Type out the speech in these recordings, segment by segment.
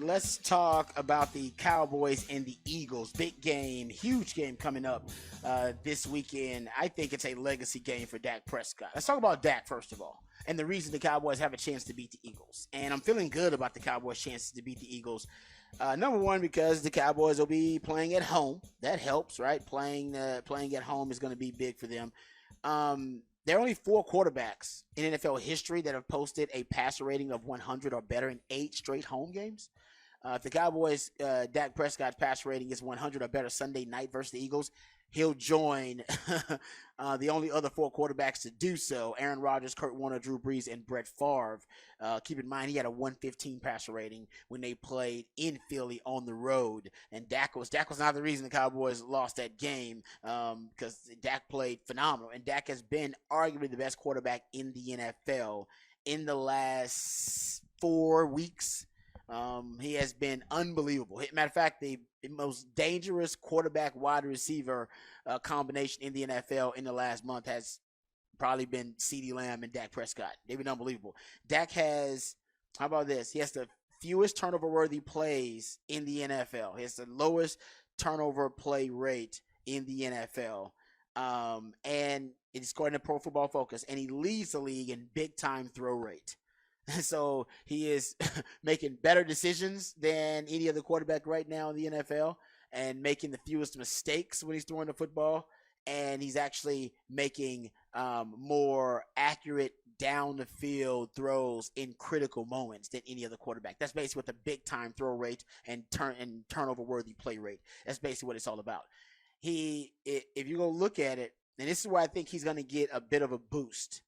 let's talk about the Cowboys and the Eagles. Big game, huge game coming up this weekend. I think it's a legacy game for Dak Prescott. Let's talk about Dak first of all, and the reason the Cowboys have a chance to beat the Eagles. And I'm feeling good about the Cowboys' chances to beat the Eagles. Number one, because the Cowboys will be playing at home. That helps, right? Playing at home is going to be big for them. There are only 4 quarterbacks in NFL history that have posted a passer rating of 100 or better in 8 straight home games. If the Cowboys, Dak Prescott's passer rating is 100 or better Sunday night versus the Eagles, he'll join the only other 4 quarterbacks to do so: Aaron Rodgers, Kurt Warner, Drew Brees, and Brett Favre. Keep in mind, he had a 115 passer rating when they played in Philly on the road. And Dak was not the reason the Cowboys lost that game, because Dak played phenomenal. And Dak has been arguably the best quarterback in the NFL in the last 4 weeks. He has been unbelievable. Matter of fact, the most dangerous quarterback wide receiver combination in the NFL in the last month has probably been CeeDee Lamb and Dak Prescott. They've been unbelievable. Dak has, how about this? He has the fewest turnover-worthy plays in the NFL. He has the lowest turnover play rate in the NFL. And it's according to Pro Football Focus, and he leads the league in big-time throw rate. So he is making better decisions than any other quarterback right now in the NFL, and making the fewest mistakes when he's throwing the football. And he's actually making more accurate down the field throws in critical moments than any other quarterback. That's basically what the big time throw rate and turnover worthy play rate. That's basically what it's all about. If you go look at it, and this is where I think he's going to get a bit of a boost.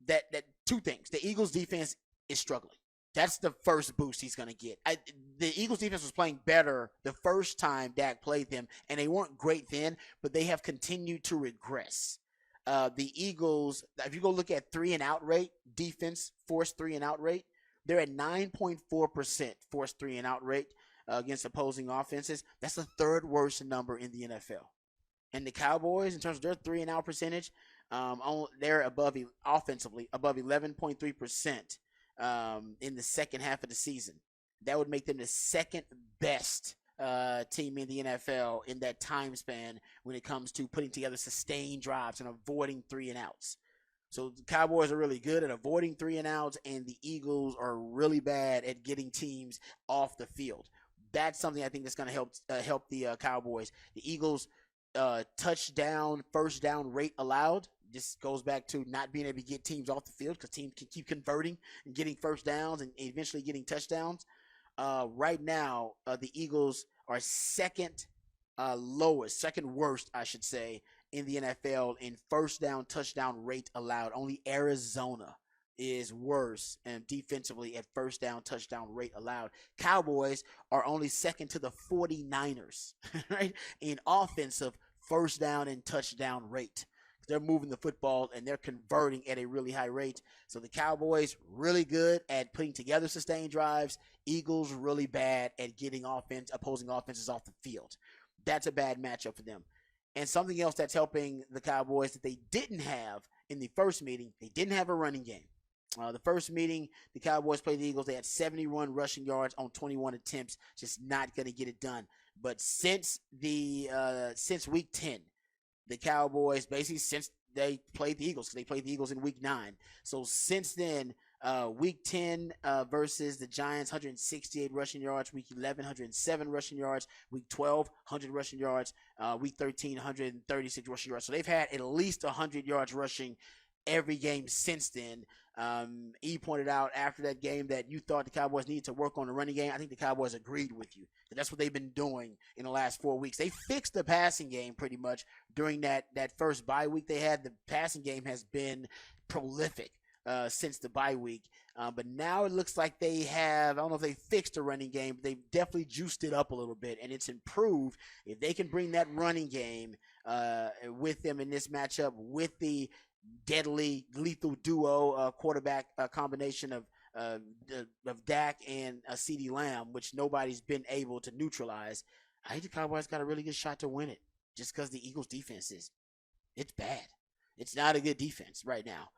That two things: the Eagles defense is struggling. That's the first boost he's going to get. The Eagles defense was playing better the first time Dak played them, and they weren't great then, but they have continued to regress. The Eagles, if you go look at 3-and-out rate, defense forced 3-and-out rate, they're at 9.4% forced 3-and-out rate against opposing offenses. That's the 3rd worst number in the NFL. And the Cowboys, in terms of their 3-and-out percentage, they're offensively above 11.3% in the second half of the season. That would make them the second best team in the NFL in that time span when it comes to putting together sustained drives and avoiding 3-and-outs. So the Cowboys are really good at avoiding 3-and-outs, and the Eagles are really bad at getting teams off the field. That's something I think that's going to help the Cowboys. The Eagles' touchdown, first down rate allowed. This goes back to not being able to get teams off the field, because teams can keep converting and getting first downs and eventually getting touchdowns. Right now, the Eagles are second worst, I should say, in the NFL in first down, touchdown rate allowed. Only Arizona is worse and defensively at first down, touchdown rate allowed. Cowboys are only second to the 49ers, right, in offensive first down and touchdown rate. They're moving the football and they're converting at a really high rate. So the Cowboys really good at putting together sustained drives. Eagles really bad at getting opposing offenses off the field. That's a bad matchup for them. And something else that's helping the Cowboys that they didn't have in the first meeting, they didn't have a running game. The first meeting, the Cowboys played the Eagles. They had 71 rushing yards on 21 attempts. Just not going to get it done. But since week 10, the Cowboys, basically since they played the Eagles, because they played the Eagles in week 9. So since then, week 10 versus the Giants, 168 rushing yards. Week 11, 107 rushing yards. Week 12, 100 rushing yards. Week 13, 136 rushing yards. So they've had at least 100 yards rushing every game since then. E pointed out after that game that you thought the Cowboys needed to work on the running game. I think the Cowboys agreed with you. That's what they've been doing in the last 4 weeks. They fixed the passing game pretty much during that first bye week they had. The passing game has been prolific since the bye week. But now it looks like they have, I don't know if they fixed the running game, but they've definitely juiced it up a little bit, and it's improved. If they can bring that running game with them in this matchup with the deadly, lethal duo quarterback combination of Dak and CeeDee Lamb, which nobody's been able to neutralize, I think the Cowboys got a really good shot to win it, just because the Eagles' defense it's bad. It's not a good defense right now.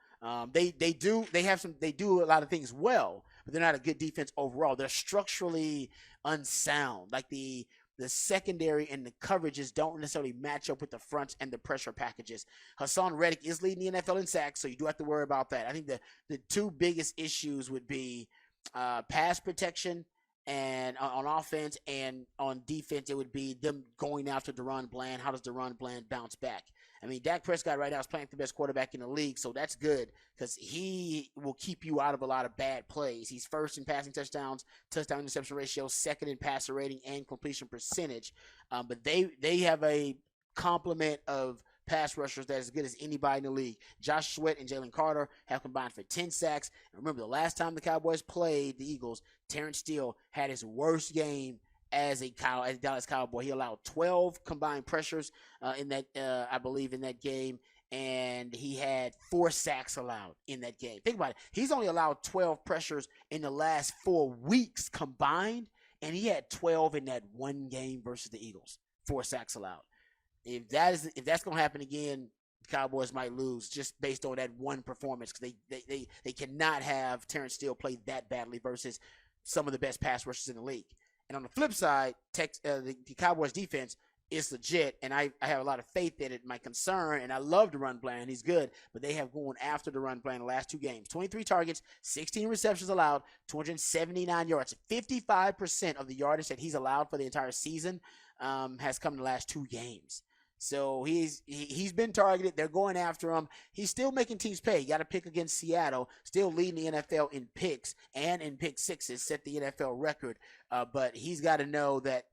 They do a lot of things well, but they're not a good defense overall. They're structurally unsound. Like the secondary and the coverages don't necessarily match up with the fronts and the pressure packages. Hassan Reddick is leading the NFL in sacks, so you do have to worry about that. I think the two biggest issues would be pass protection and on offense, and on defense, it would be them going after Deron Bland. How does Deron Bland bounce back? I mean, Dak Prescott right now is playing the best quarterback in the league, so that's good because he will keep you out of a lot of bad plays. He's first in passing touchdowns, touchdown interception ratio, second in passer rating and completion percentage. But they have a complement of pass rushers that is as good as anybody in the league. Josh Sweat and Jalen Carter have combined for 10 sacks. And remember, the last time the Cowboys played the Eagles, Terrence Steele had his worst game as a Dallas Cowboy. He allowed 12 combined pressures in that game, and he had 4 sacks allowed in that game. Think about it. He's only allowed 12 pressures in the last 4 weeks combined, and he had 12 in that one game versus the Eagles. 4 sacks allowed. If that's going to happen again, the Cowboys might lose just based on that one performance because they cannot have Terrence Steele play that badly versus some of the best pass rushers in the league. And on the flip side, the Cowboys defense is legit, and I have a lot of faith in it. My concern, and I love Deron Bland, he's good, but they have gone after Deron Bland the last 2 games. 23 targets, 16 receptions allowed, 279 yards. 55% of the yardage that he's allowed for the entire season has come in the last 2 games. So he's been targeted. They're going after him. He's still making teams pay. You got to pick against Seattle, still leading the NFL in picks and in pick sixes, set the NFL record. But he's got to know that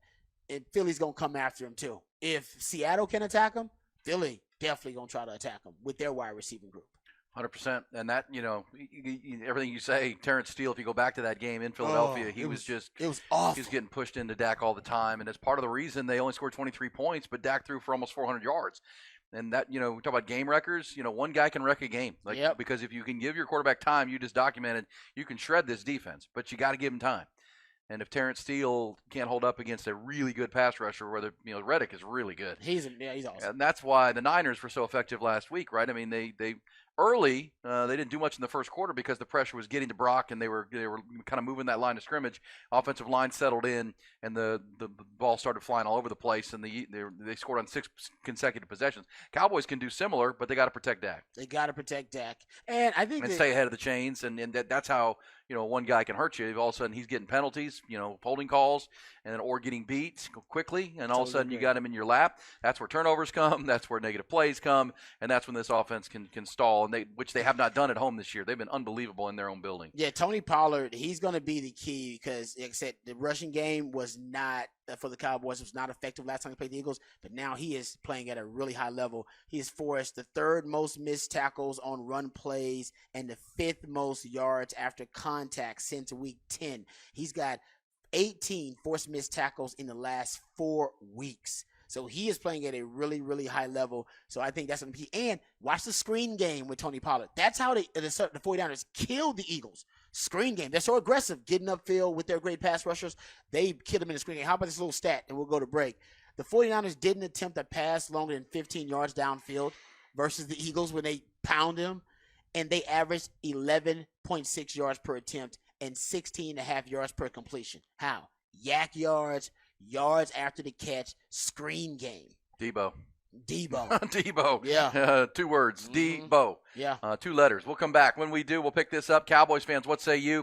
Philly's going to come after him too. If Seattle can attack him, Philly definitely going to try to attack him with their wide receiving group. 100%. And that, everything you say, Terrence Steele, if you go back to that game in Philadelphia, it was awful. He was getting pushed into Dak all the time. And it's part of the reason they only scored 23 points, but Dak threw for almost 400 yards. And that, we talk about game wreckers, one guy can wreck a game. Because if you can give your quarterback time, you just documented, you can shred this defense, but you got to give him time. And if Terrence Steele can't hold up against a really good pass rusher, whether Reddick is really good. He's awesome. And that's why the Niners were so effective last week, right? I mean, they early, they didn't do much in the first quarter because the pressure was getting to Brock, and they were kind of moving that line of scrimmage. Offensive line settled in, and the ball started flying all over the place, and they scored on 6 consecutive possessions. Cowboys can do similar, but they got to protect Dak. They got to protect Dak, and I think stay ahead of the chains, and that's how one guy can hurt you. All of a sudden, he's getting penalties, holding calls, or getting beat quickly, and all of a sudden you got him in your lap. That's where turnovers come. That's where negative plays come, and that's when this offense can stall. And which they have not done at home this year. They've been unbelievable in their own building. Yeah, Tony Pollard, he's going to be the key because, like I said, the rushing game was not for the Cowboys. It was not effective last time they played the Eagles, but now he is playing at a really high level. He has forced the 3rd most missed tackles on run plays and the 5th most yards after contact since week 10. He's got 18 forced missed tackles in the last 4 weeks. So he is playing at a really, really high level. So I think that's going to be. And watch the screen game with Tony Pollard. That's how the 49ers killed the Eagles. Screen game. They're so aggressive, getting upfield with their great pass rushers. They killed them in the screen game. How about this little stat? And we'll go to break. The 49ers didn't attempt a pass longer than 15 yards downfield versus the Eagles when they pound them. And they averaged 11.6 yards per attempt and 16.5 yards per completion. How? Yak yards after the catch, screen game. Debo. Debo. Yeah. 2 words. Debo. Yeah. 2 letters. We'll come back. When we do, we'll pick this up. Cowboys fans, what say you?